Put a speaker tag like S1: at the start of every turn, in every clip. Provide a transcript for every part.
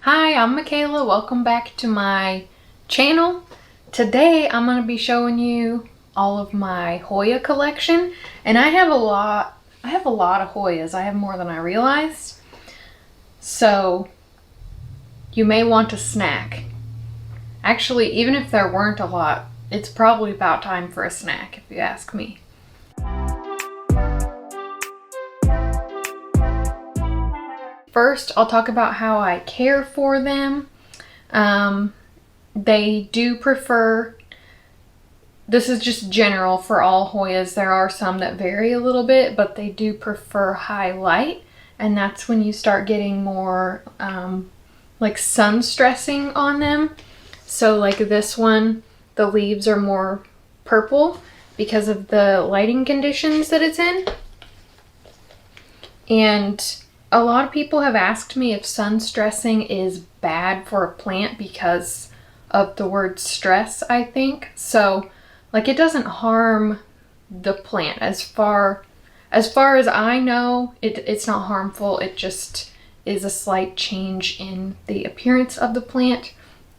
S1: Hi, I'm Michaela. Welcome back to my channel. Today I'm going to be showing you all of my Hoya collection, and I have a lot of Hoyas. I have more than I realized. So you may want a snack. Actually, even if there weren't a lot, it's probably about time for a snack if you ask me. First, I'll talk about how I care for them. They do prefer, this is just general for all Hoyas. There are some that vary a little bit, but they do prefer high light. And that's when you start getting more like sun stressing on them. So like this one, the leaves are more purple because of the lighting conditions that it's in. And a lot of people have asked me if sun stressing is bad for a plant because of the word stress, I think. So, like, it doesn't harm the plant. As far as I know, it's not harmful. It just is a slight change in the appearance of the plant.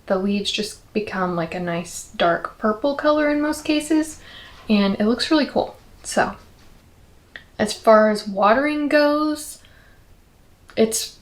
S1: The leaves just become like a nice dark purple color in most cases, and it looks really cool. So, as far as watering goes, it's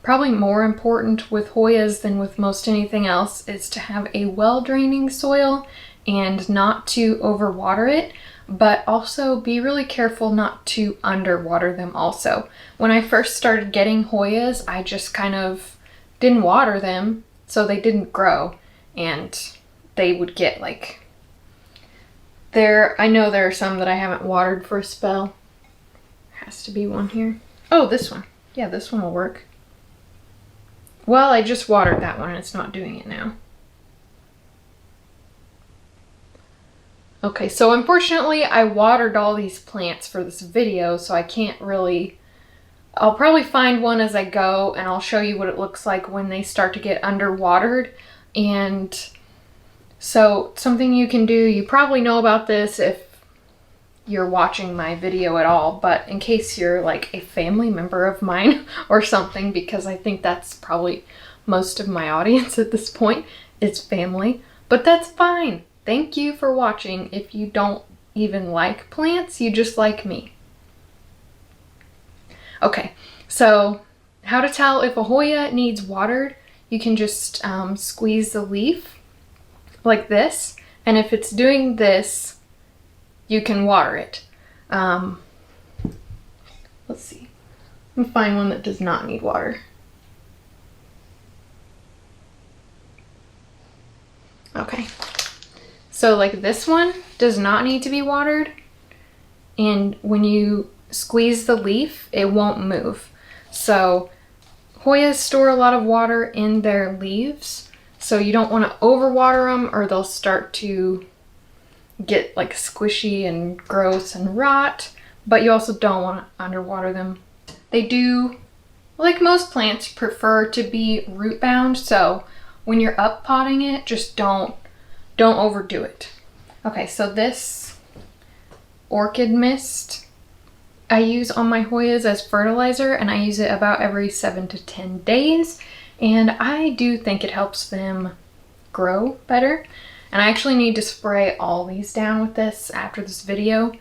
S1: probably more important with Hoyas than with most anything else is to have a well-draining soil and not to overwater it, but also be really careful not to underwater them also. When I first started getting Hoyas, I just kind of didn't water them, so they didn't grow, and they would get like, I know there are some that I haven't watered for a spell. Has to be one here. Oh, this one. Yeah, this one will work. Well, I just watered that one and it's not doing it now. Okay, so unfortunately I watered all these plants for this video, so I can't really... I'll probably find one as I go and I'll show you what it looks like when they start to get underwatered. And so something you can do, you probably know about this if you're watching my video at all, but in case you're like a family member of mine or something, because I think that's probably most of my audience at this point is family, but that's fine. Thank you for watching. If you don't even like plants, you just like me. Okay, so how to tell if a Hoya needs watered, you can just squeeze the leaf like this, and if it's doing this, you can water it. Let's see. Let me find one that does not need water. Okay. So like this one does not need to be watered. And when you squeeze the leaf, it won't move. So Hoyas store a lot of water in their leaves. So you don't want to overwater them or they'll start to get like squishy and gross and rot, but you also don't want to underwater them. They do, like most plants, prefer to be root bound, so when you're up potting it, just don't overdo it. Okay, so this orchid mist I use on my Hoyas as fertilizer, and I use it about every 7 to 10 days, and I do think it helps them grow better. And I actually need to spray all these down with this after this video.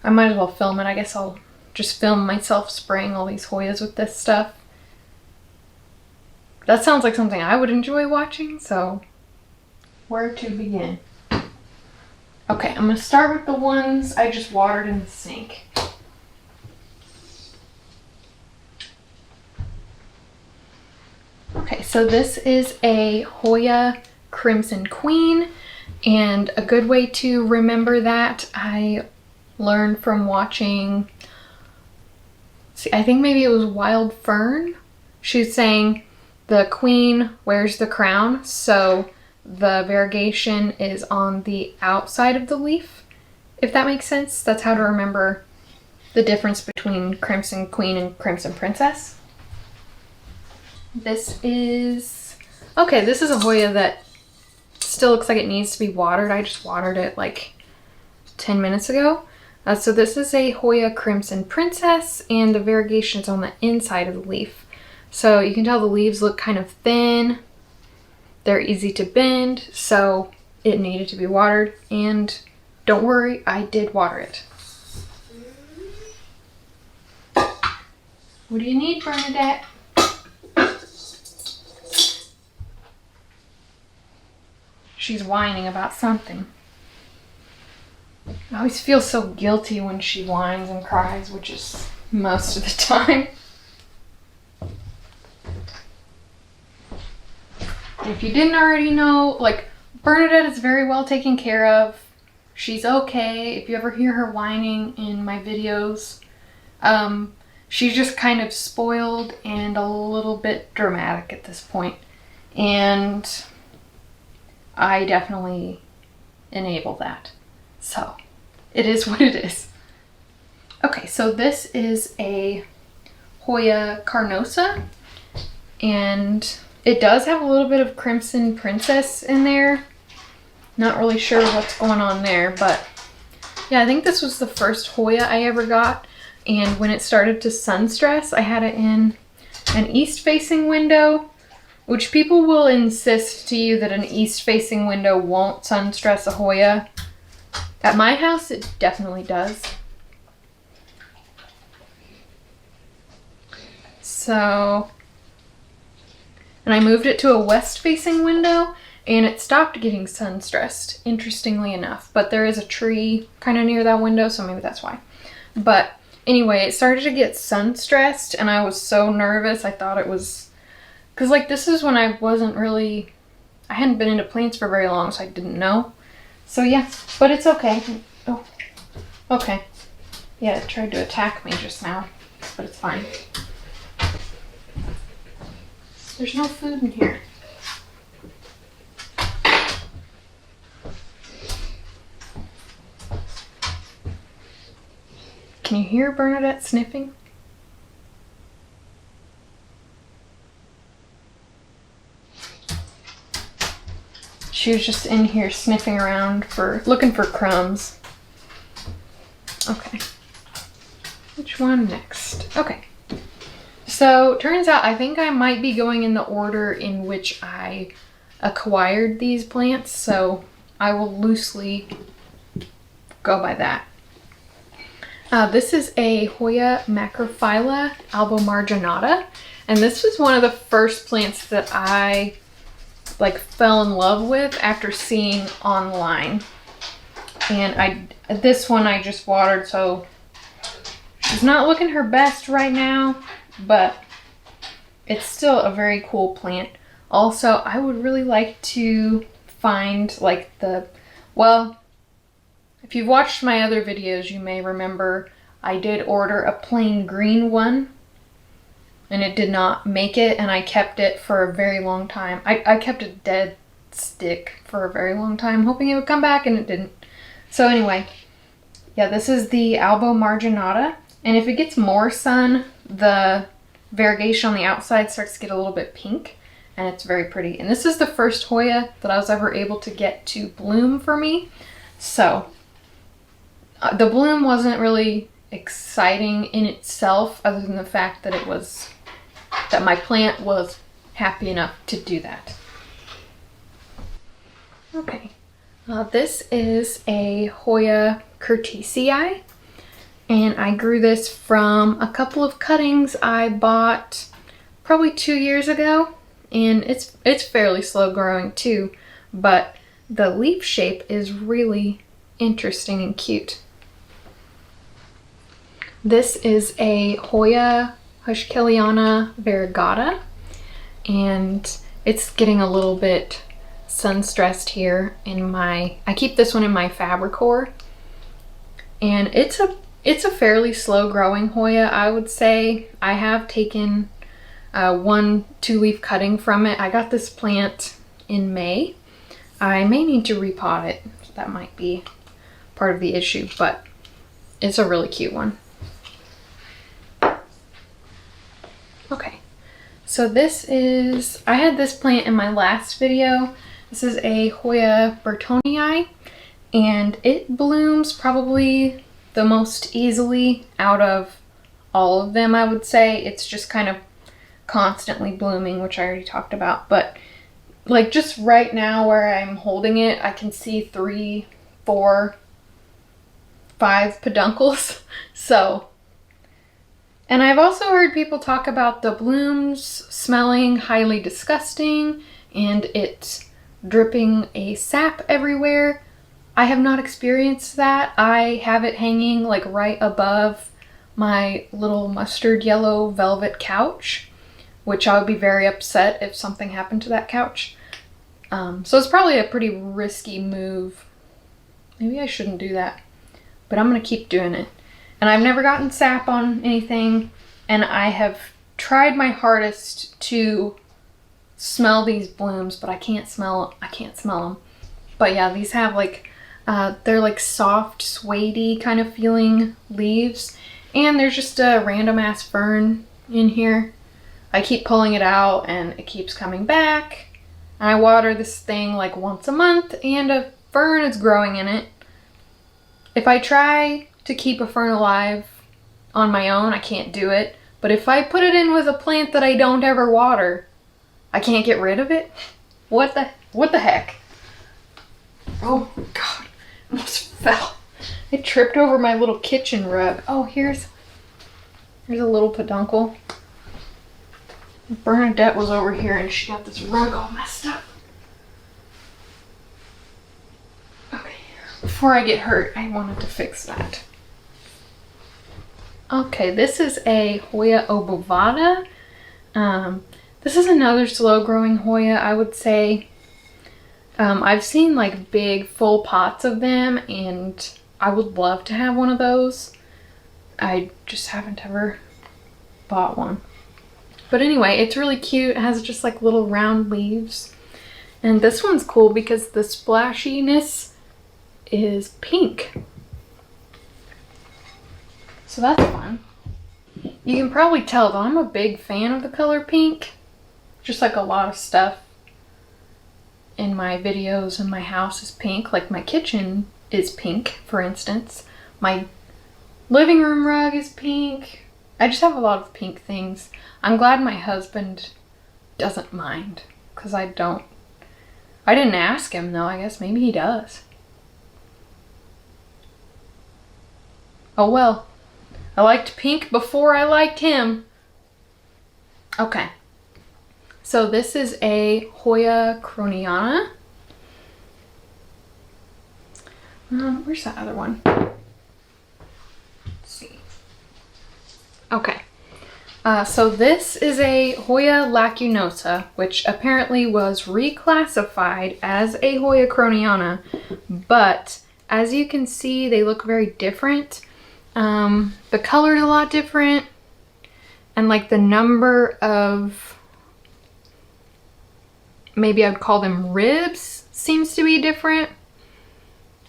S1: I might as well film it. I guess I'll just film myself spraying all these Hoyas with this stuff. That sounds like something I would enjoy watching, so where to begin? Okay, I'm going to start with the ones I just watered in the sink. Okay, so this is a Hoya Crimson Queen, and a good way to remember that I learned from watching, I think maybe it was Wild Fern. She's saying the queen wears the crown, so the variegation is on the outside of the leaf, if that makes sense. That's how to remember the difference between Crimson Queen and Crimson Princess. This is a Hoya that still looks like it needs to be watered. I just watered it like 10 minutes ago. So this is a Hoya Crimson Princess, and the variegation is on the inside of the leaf. So you can tell the leaves look kind of thin. They're easy to bend, so it needed to be watered. And don't worry, I did water it. What do you need, Bernadette? She's whining about something. I always feel so guilty when she whines and cries, which is most of the time. If you didn't already know, like, Bernadette is very well taken care of. She's okay. If you ever hear her whining in my videos, she's just kind of spoiled and a little bit dramatic at this point. And I definitely enable that. So it is what it is. Okay, so this is a Hoya carnosa, and it does have a little bit of Crimson Princess in there. Not really sure what's going on there, but yeah, I think this was the first Hoya I ever got. And when it started to sun stress, I had it in an east-facing window, which people will insist to you that an east-facing window won't sun stress a Hoya. At my house, it definitely does. So, and I moved it to a west-facing window, and it stopped getting sun stressed, interestingly enough. But there is a tree kind of near that window, so maybe that's why. But anyway, it started to get sun stressed, and I was so nervous. I thought it was, because like this is when I hadn't been into plants for very long, so I didn't know. So yeah, but it's okay. Oh, okay. Yeah, it tried to attack me just now, but it's fine. There's no food in here. Can you hear Bernadette sniffing? She was just in here sniffing around looking for crumbs. Okay. Which one next? Okay. So, turns out I think I might be going in the order in which I acquired these plants, so I will loosely go by that. This is a Hoya macrophylla albomarginata, and this was one of the first plants that I fell in love with after seeing online. And this one I just watered, so she's not looking her best right now, but it's still a very cool plant. Also, I would really like to find if you've watched my other videos, you may remember I did order a plain green one, and it did not make it, and I kept it for a very long time. I kept a dead stick for a very long time, hoping it would come back, and it didn't. So anyway, yeah, this is the albomarginata, and if it gets more sun, the variegation on the outside starts to get a little bit pink, and it's very pretty. And this is the first Hoya that I was ever able to get to bloom for me. So the bloom wasn't really exciting in itself, other than the fact that my plant was happy enough to do that. Okay, this is a Hoya curtisii, and I grew this from a couple of cuttings I bought probably 2 years ago, and it's fairly slow growing too, but the leaf shape is really interesting and cute. This is a Hoya Hushkeliana variegata, and it's getting a little bit sun stressed here I keep this one in my Fabricor, and it's a fairly slow growing Hoya, I would say. I have taken 1 2-leaf cutting from it. I got this plant in May. I may need to repot it. That might be part of the issue, but it's a really cute one. Okay, so I had this plant in my last video. This is a Hoya Burtonii, and it blooms probably the most easily out of all of them, I would say. It's just kind of constantly blooming, which I already talked about. But like just right now where I'm holding it, I can see 3, 4, 5 peduncles. So, and I've also heard people talk about the blooms smelling highly disgusting and it dripping a sap everywhere. I have not experienced that. I have it hanging like right above my little mustard yellow velvet couch, which I would be very upset if something happened to that couch. So it's probably a pretty risky move. Maybe I shouldn't do that, but I'm gonna keep doing it. And I've never gotten sap on anything, and I have tried my hardest to smell these blooms, but I can't smell them. But yeah, these have like, they're like soft, suede-y kind of feeling leaves. And there's just a random ass fern in here. I keep pulling it out and it keeps coming back. And I water this thing like once a month and a fern is growing in it. If I try to keep a fern alive on my own, I can't do it. But if I put it in with a plant that I don't ever water, I can't get rid of it. What the heck? Oh God, I almost fell. I tripped over my little kitchen rug. Oh, here's a little peduncle. Bernadette was over here and she got this rug all messed up. Okay, before I get hurt, I wanted to fix that. Okay, this is a Hoya obovata. This is another slow growing Hoya, I would say. I've seen like big full pots of them and I would love to have one of those. I just haven't ever bought one. But anyway, it's really cute. It has just like little round leaves. And this one's cool because the splashiness is pink. So that's fun. You can probably tell that I'm a big fan of the color pink. Just like a lot of stuff in my videos in my house is pink. Like my kitchen is pink, for instance. My living room rug is pink. I just have a lot of pink things. I'm glad my husband doesn't mind, because I didn't ask him though. I guess maybe he does. Oh well. I liked pink before I liked him. Okay. So this is a Hoya croniana. Where's that other one? Let's see. Okay. So this is a Hoya lacunosa, which apparently was reclassified as a Hoya croniana, but as you can see, they look very different. The color is a lot different, and like the number of, maybe I'd call them ribs, seems to be different.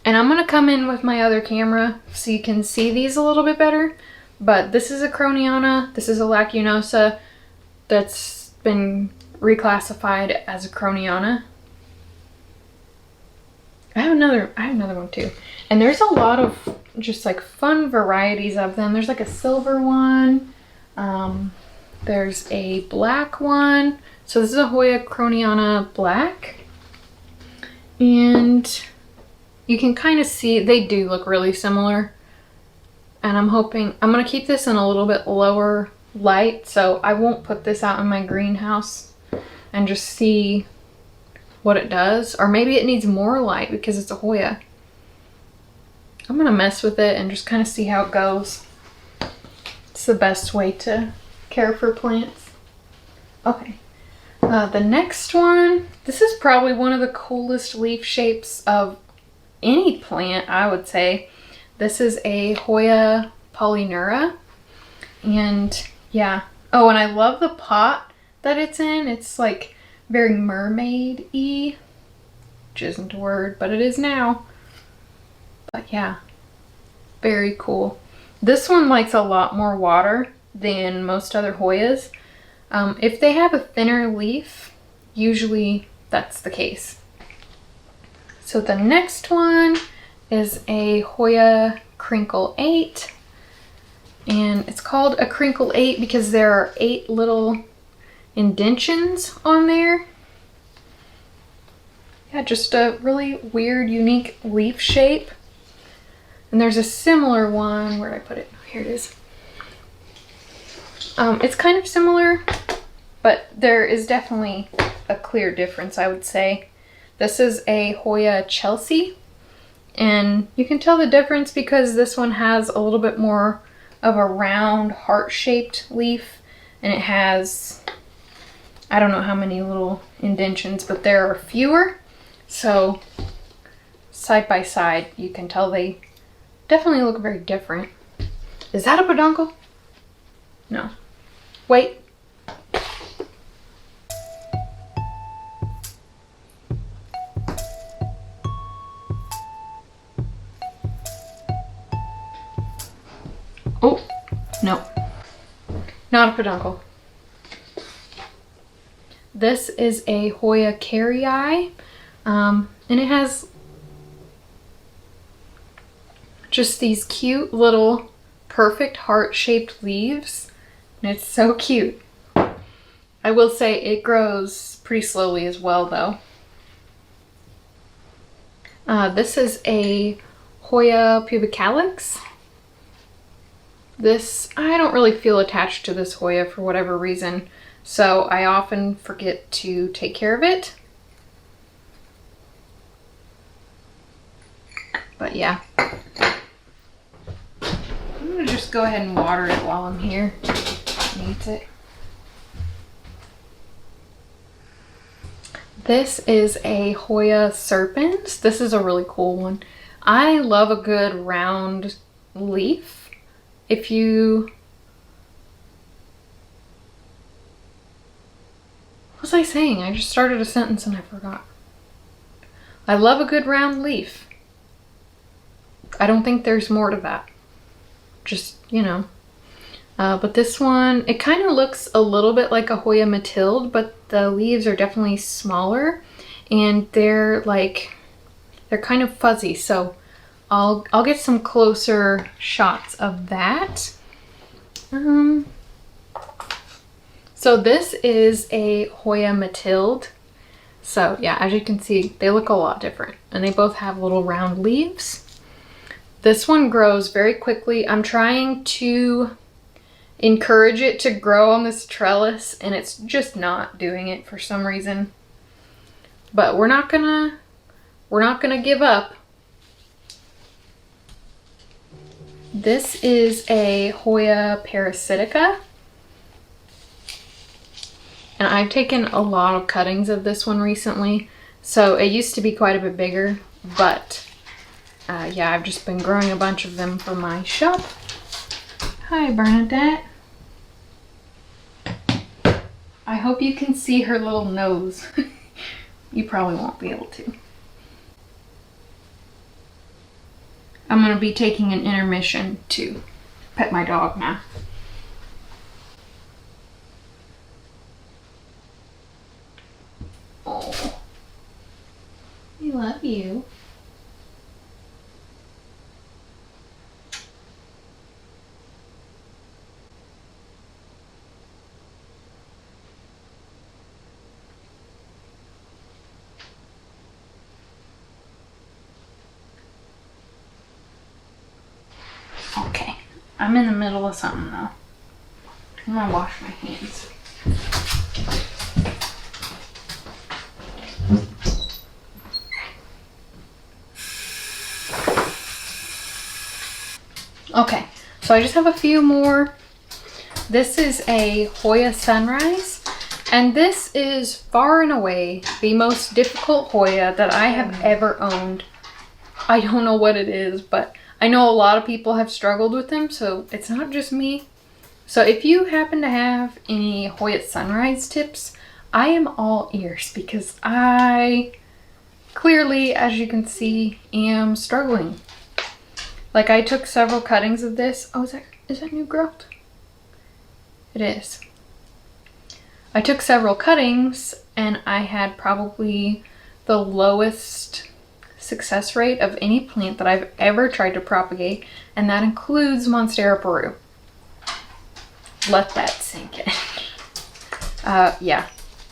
S1: And I'm gonna come in with my other camera so you can see these a little bit better. But this is a croniana, this is a lacunosa that's been reclassified as a croniana. I have another one too. And there's a lot of just like fun varieties of them. There's like a silver one. There's a black one. So this is a Hoya croniana black. And you can kind of see, they do look really similar. And I'm hoping, I'm going to keep this in a little bit lower light, so I won't put this out in my greenhouse and just see what it does. Or maybe it needs more light because it's a Hoya. I'm going to mess with it and just kind of see how it goes. It's the best way to care for plants. Okay. The next one, this is probably one of the coolest leaf shapes of any plant, I would say. This is a Hoya polynura, and yeah. Oh, and I love the pot that it's in. It's like very mermaid-y, which isn't a word, but it is now. But yeah, very cool. This one likes a lot more water than most other Hoyas. If they have a thinner leaf, usually that's the case. So the next one is a Hoya Crinkle 8, and it's called a Crinkle 8 because there are 8 little indentions on there. Yeah, just a really weird, unique leaf shape. And there's a similar one, where did I put it? Here it is. It's kind of similar, but there is definitely a clear difference, I would say. This is a Hoya Chelsea, and you can tell the difference because this one has a little bit more of a round heart-shaped leaf, and it has, I don't know how many little indentions, but there are fewer. So side by side, you can tell they definitely look very different. Is that a peduncle? No. Wait. Oh, no. Not a peduncle. This is a Hoya Carrii, and it has just these cute little perfect heart-shaped leaves, and it's so cute. I will say it grows pretty slowly as well, though. This is a Hoya pubicalis. This, I don't really feel attached to this Hoya for whatever reason, so I often forget to take care of it. But yeah. I'm gonna just go ahead and water it while I'm here. It needs it. This is a Hoya serpens. This is a really cool one. I love a good round leaf. If you... What was I saying? I just started a sentence and I forgot. I love a good round leaf. I don't think there's more to that. Just, you know. But this one, it kind of looks a little bit like a Hoya Mathilde, but the leaves are definitely smaller and they're kind of fuzzy. So I'll get some closer shots of that. So this is a Hoya Mathilde. So yeah, as you can see, they look a lot different and they both have little round leaves. This one grows very quickly. I'm trying to encourage it to grow on this trellis and it's just not doing it for some reason. But we're not gonna give up. This is a Hoya parasitica. And I've taken a lot of cuttings of this one recently. So it used to be quite a bit bigger, but yeah, I've just been growing a bunch of them for my shop. Hi, Bernadette. I hope you can see her little nose. You probably won't be able to. I'm gonna be taking an intermission to pet my dog now. Oh, we love you. Okay, I'm in the middle of something though. I'm gonna wash my hands. Okay, so I just have a few more. This is a Hoya Sunrise, and this is far and away the most difficult Hoya that I have ever owned. I don't know what it is, but I know a lot of people have struggled with them, so it's not just me. So if you happen to have any Hoya Sunrise tips, I am all ears because I clearly, as you can see, am struggling. Like I took several cuttings of this. Oh, is that new growth? It is. I took several cuttings and I had probably the lowest success rate of any plant that I've ever tried to propagate, and that includes Monstera Peru. Let that sink in. Yeah,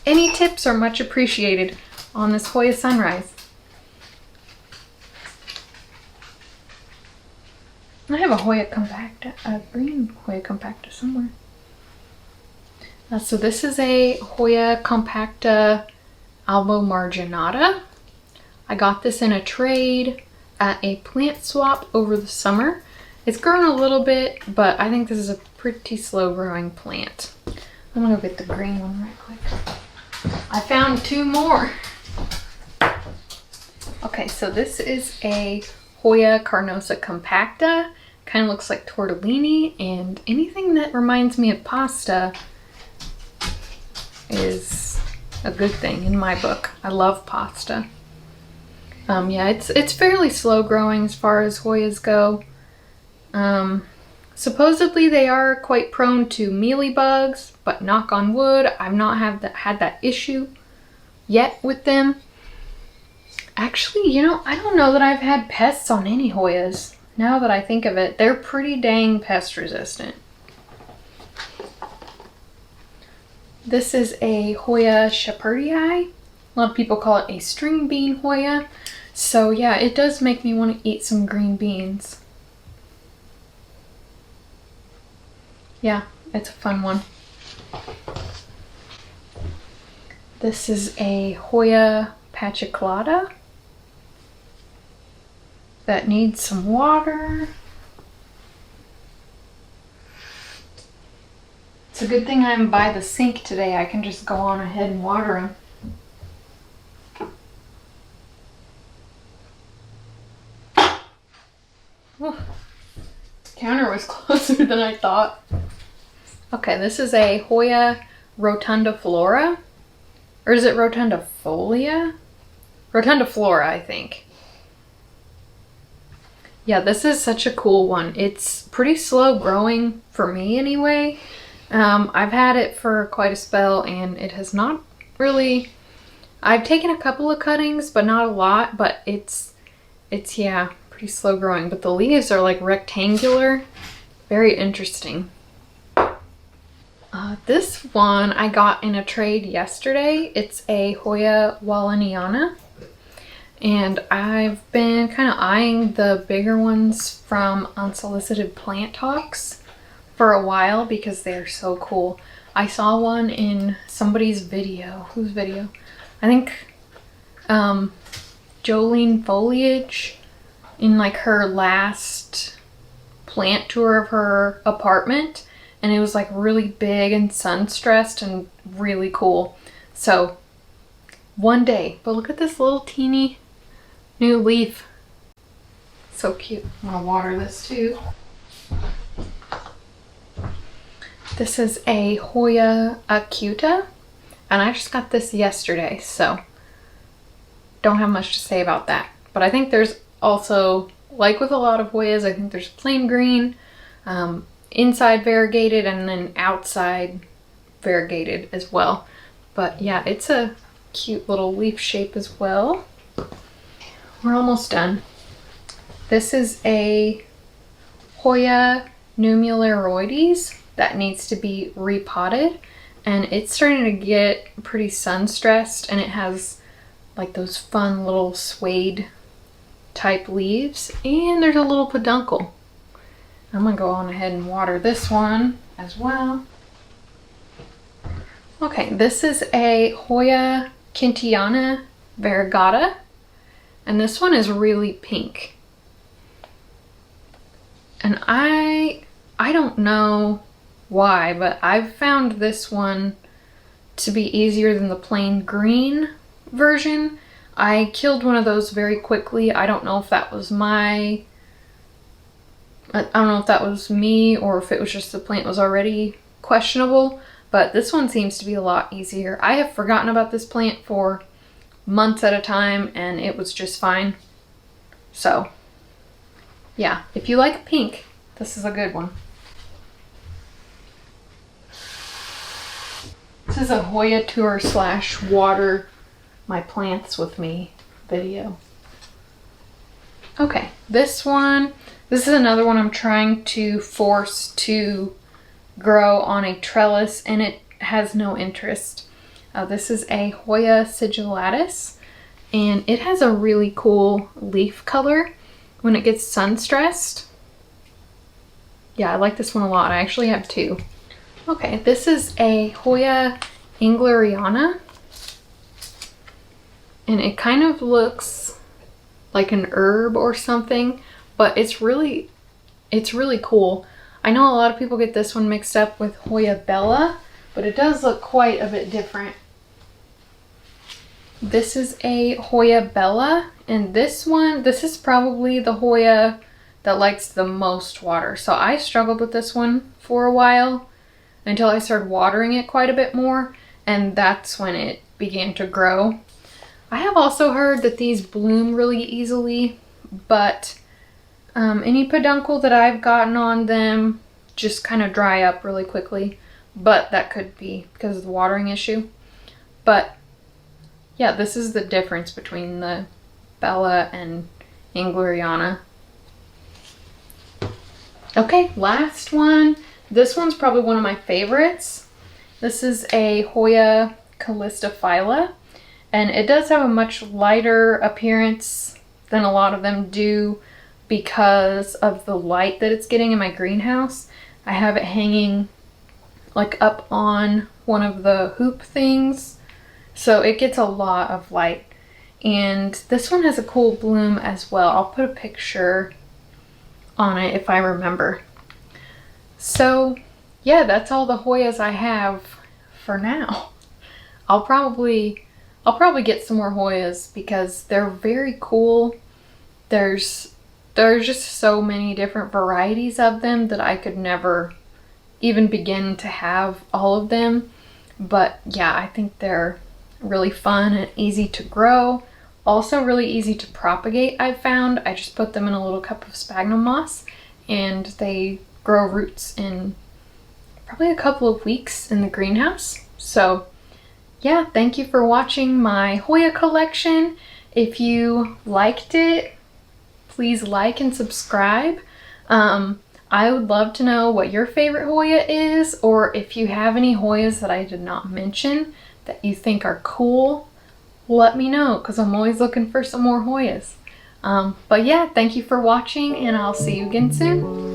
S1: any tips are much appreciated on this Hoya Sunrise. I have a Hoya compacta, a green Hoya compacta somewhere. So this is a Hoya compacta albo marginata. I got this in a trade at a plant swap over the summer. It's grown a little bit, but I think this is a pretty slow growing plant. I'm gonna go get the green one right quick. I found two more. Okay, so this is a Hoya carnosa compacta. Kind of looks like tortellini, and anything that reminds me of pasta is a good thing in my book. I love pasta. Yeah, it's fairly slow growing as far as Hoyas go. Supposedly they are quite prone to mealybugs, but knock on wood, I've not had that issue yet with them. Actually, you know, I don't know that I've had pests on any Hoyas. Now that I think of it, they're pretty dang pest resistant. This is a Hoya shepherdii. A lot of people call it a string bean Hoya. So yeah, it does make me want to eat some green beans. Yeah, it's a fun one. This is a Hoya pachysclata that needs some water. It's a good thing I'm by the sink today. I can just go on ahead and water them. Oh, counter was closer than I thought. Okay, this is a Hoya rotundiflora. Or is it rotundifolia? Rotundiflora, I think. Yeah, this is such a cool one. It's pretty slow growing for me anyway. I've had it for quite a spell and it has not really... I've taken a couple of cuttings, but not a lot, but it's yeah, pretty slow growing. But the leaves are like rectangular. Very interesting. This one I got in a trade yesterday. It's a Hoya walleniana. And I've been kind of eyeing the bigger ones from Unsolicited Plant Talks for a while because they're so cool. I saw one in somebody's video. Whose video? I think Jolene Foliage in like her last plant tour of her apartment. And it was like really big and sun stressed and really cool. So one day, but look at this little teeny new leaf. So cute. I'm gonna water this too. This is a Hoya acuta, and I just got this yesterday, so don't have much to say about that. But I think there's also, like with a lot of Hoyas, I think there's plain green, inside variegated, and then outside variegated as well. But yeah, it's a cute little leaf shape as well. We're almost done. This is a Hoya nummuliroides that needs to be repotted, and it's starting to get pretty sun stressed, and it has like those fun little suede type leaves, and there's a little peduncle. I'm gonna go on ahead and water this one as well. Okay, this is a Hoya kintiana variegata, and this one is really pink. And I don't know why, but I've found this one to be easier than the plain green version. I killed one of those very quickly. I don't know if that was I don't know if that was me or if it was just the plant was already questionable, but this one seems to be a lot easier. I have forgotten about this plant for months at a time and it was just fine. So yeah, if you like pink, this is a good one. This is a Hoya tour / water my plants with me video. Okay, this is another one I'm trying to force to grow on a trellis, and it has no interest. This is a Hoya sigillatus, and it has a really cool leaf color when it gets sun stressed. Yeah, I like this one a lot. I actually have two. Okay, this is a Hoya Engleriana, and it kind of looks like an herb or something, but it's really cool. I know a lot of people get this one mixed up with Hoya Bella, but it does look quite a bit different. This is a Hoya Bella, and this is probably the Hoya that likes the most water. So I struggled with this one for a while until I started watering it quite a bit more, and that's when it began to grow. I have also heard that these bloom really easily, but any peduncle that I've gotten on them just kind of dry up really quickly, but that could be because of the watering issue. But yeah, this is the difference between the Bella and Engleriana. Okay, last one. This one's probably one of my favorites. This is a Hoya Callistophylla, and it does have a much lighter appearance than a lot of them do because of the light that it's getting in my greenhouse. I have it hanging like up on one of the hoop things, so it gets a lot of light. And this one has a cool bloom as well. I'll put a picture on it if I remember. So yeah, that's all the Hoyas I have for now. I'll probably get some more Hoyas because they're very cool. There's just so many different varieties of them that I could never even begin to have all of them. But yeah, I think they're really fun and easy to grow. Also really easy to propagate, I've found. I just put them in a little cup of sphagnum moss and they grow roots in probably a couple of weeks in the greenhouse. So yeah, thank you for watching my Hoya collection. If you liked it, please like and subscribe. I would love to know what your favorite Hoya is, or if you have any Hoyas that I did not mention that you think are cool, let me know, because I'm always looking for some more Hoyas. But yeah, thank you for watching, and I'll see you again soon.